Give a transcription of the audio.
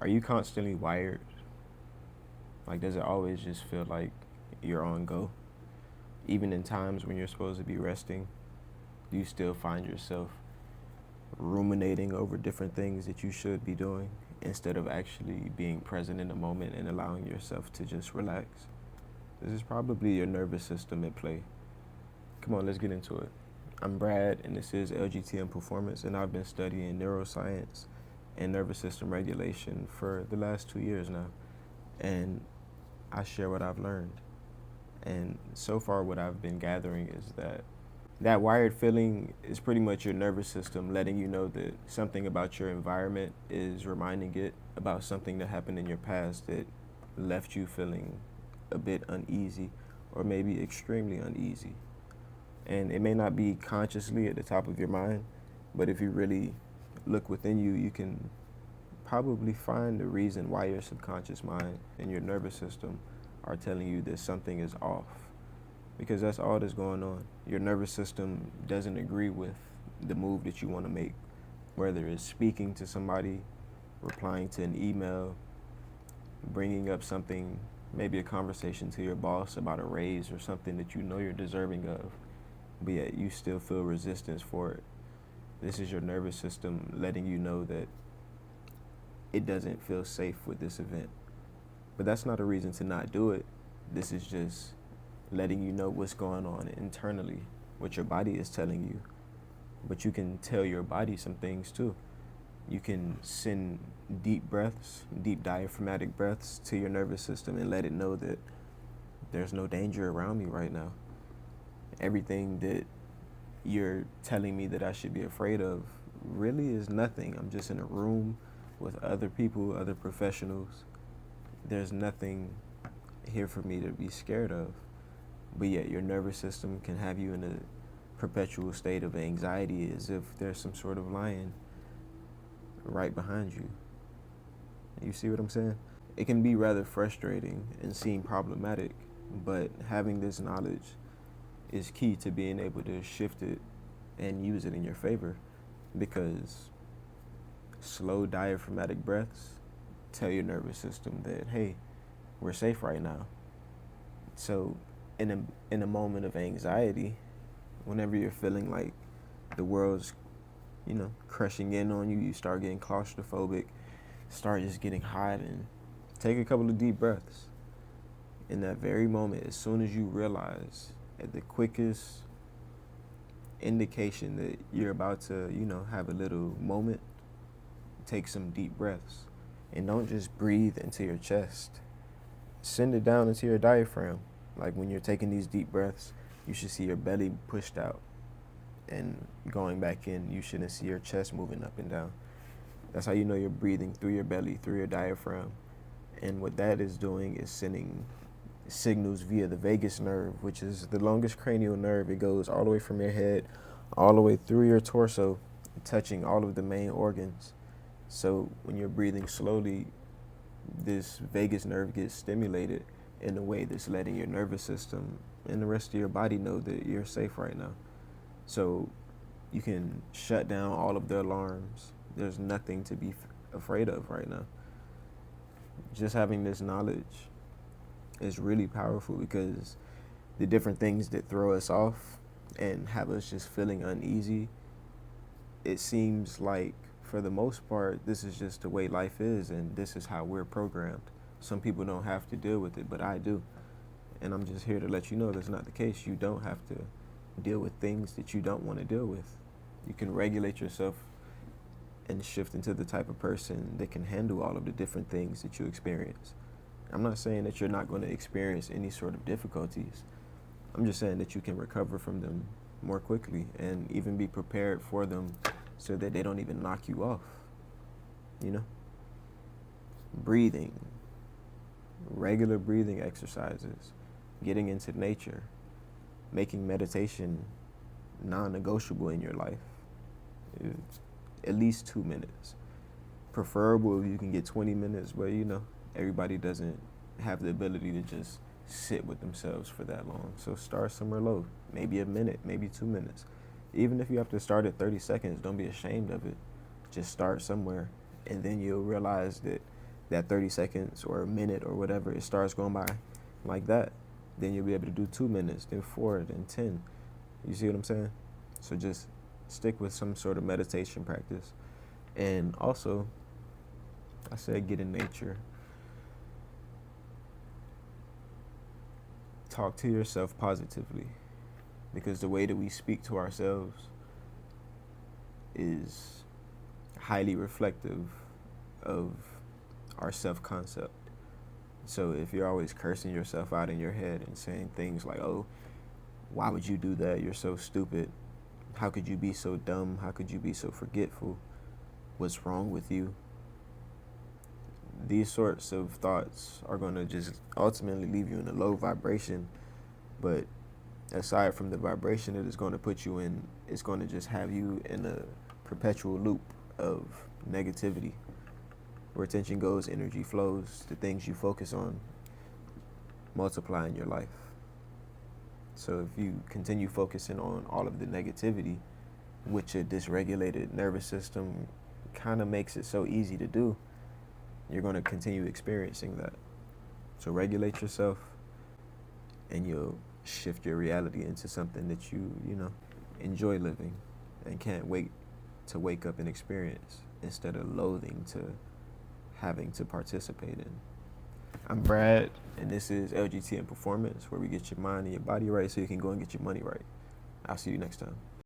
Are you constantly wired? Like, does it always just feel like you're on go? Even in times when you're supposed to be resting, do you still find yourself ruminating over different things that you should be doing instead of actually being present in the moment and allowing yourself to just relax? This is probably your nervous system at play. Come on, let's get into it. I'm Brad, and this is LGTM Performance, and I've been studying neuroscience and nervous system regulation for the last 2 years now. And I share what I've learned. And so far, what I've been gathering is that wired feeling is pretty much your nervous system letting you know that something about your environment is reminding it about something that happened in your past that left you feeling a bit uneasy or maybe extremely uneasy. And it may not be consciously at the top of your mind, but if you really look within you, you can probably find the reason why your subconscious mind and your nervous system are telling you that something is off. Because that's all that's going on. Your nervous system doesn't agree with the move that you want to make, whether it's speaking to somebody, replying to an email, bringing up something, maybe a conversation to your boss about a raise or something that you know you're deserving of, but yet you still feel resistance for it. This is your nervous system letting you know that it doesn't feel safe with this event. But that's not a reason to not do it. This is just letting you know what's going on internally, what your body is telling you. But you can tell your body some things too. You can send deep breaths, deep diaphragmatic breaths to your nervous system and let it know that there's no danger around me right now. Everything that you're telling me that I should be afraid of really is nothing. I'm just in a room with other people, other professionals. There's nothing here for me to be scared of. But yet your nervous system can have you in a perpetual state of anxiety as if there's some sort of lion right behind you. You see what I'm saying? It can be rather frustrating and seem problematic, but having this knowledge is key to being able to shift it and use it in your favor, because slow diaphragmatic breaths tell your nervous system that, hey, we're safe right now. So in a moment of anxiety, whenever you're feeling like the world's, crushing in on you, you start getting claustrophobic, start just getting hot, and take a couple of deep breaths. In that very moment, as soon as you realize at the quickest indication that you're about to, have a little moment, take some deep breaths. And don't just breathe into your chest. Send it down into your diaphragm. Like when you're taking these deep breaths, you should see your belly pushed out. And going back in, you shouldn't see your chest moving up and down. That's how you know you're breathing through your belly, through your diaphragm. And what that is doing is sending signals via the vagus nerve, which is the longest cranial nerve. It goes all the way from your head, all the way through your torso, touching all of the main organs. So when you're breathing slowly, this vagus nerve gets stimulated in a way that's letting your nervous system and the rest of your body know that you're safe right now. So you can shut down all of the alarms. There's nothing to be afraid of right now. Just having this knowledge is really powerful, because the different things that throw us off and have us just feeling uneasy, it seems like for the most part, this is just the way life is, and this is how we're programmed. Some people don't have to deal with it, but I do. And I'm just here to let you know that's not the case. You don't have to deal with things that you don't want to deal with. You can regulate yourself and shift into the type of person that can handle all of the different things that you experience. I'm not saying that you're not going to experience any sort of difficulties. I'm just saying that you can recover from them more quickly and even be prepared for them so that they don't even knock you off. Breathing, regular breathing exercises, getting into nature, making meditation non-negotiable in your life. At least 2 minutes. Preferable if you can get 20 minutes, but everybody doesn't have the ability to just sit with themselves for that long. So start somewhere low, maybe a minute, maybe 2 minutes. Even if you have to start at 30 seconds, don't be ashamed of it. Just start somewhere, and then you'll realize that that 30 seconds or a minute or whatever, it starts going by like that, then you'll be able to do 2 minutes, then 4, then 10. You see what I'm saying? So just stick with some sort of meditation practice. And also, I said get in nature. Talk to yourself positively, because the way that we speak to ourselves is highly reflective of our self-concept. So if you're always cursing yourself out in your head and saying things like, oh, why would you do that? You're so stupid. How could you be so dumb? How could you be so forgetful? What's wrong with you? These sorts of thoughts are going to just ultimately leave you in a low vibration. But aside from the vibration it is going to put you in, it's going to just have you in a perpetual loop of negativity. Where attention goes, energy flows. The things you focus on multiply in your life. So if you continue focusing on all of the negativity, which a dysregulated nervous system kind of makes it so easy to do, you're going to continue experiencing that. So regulate yourself, and you'll shift your reality into something that you enjoy living and can't wait to wake up and experience, instead of loathing to having to participate in. I'm Brad, and this is LGT and Performance, where we get your mind and your body right so you can go and get your money right. I'll see you next time.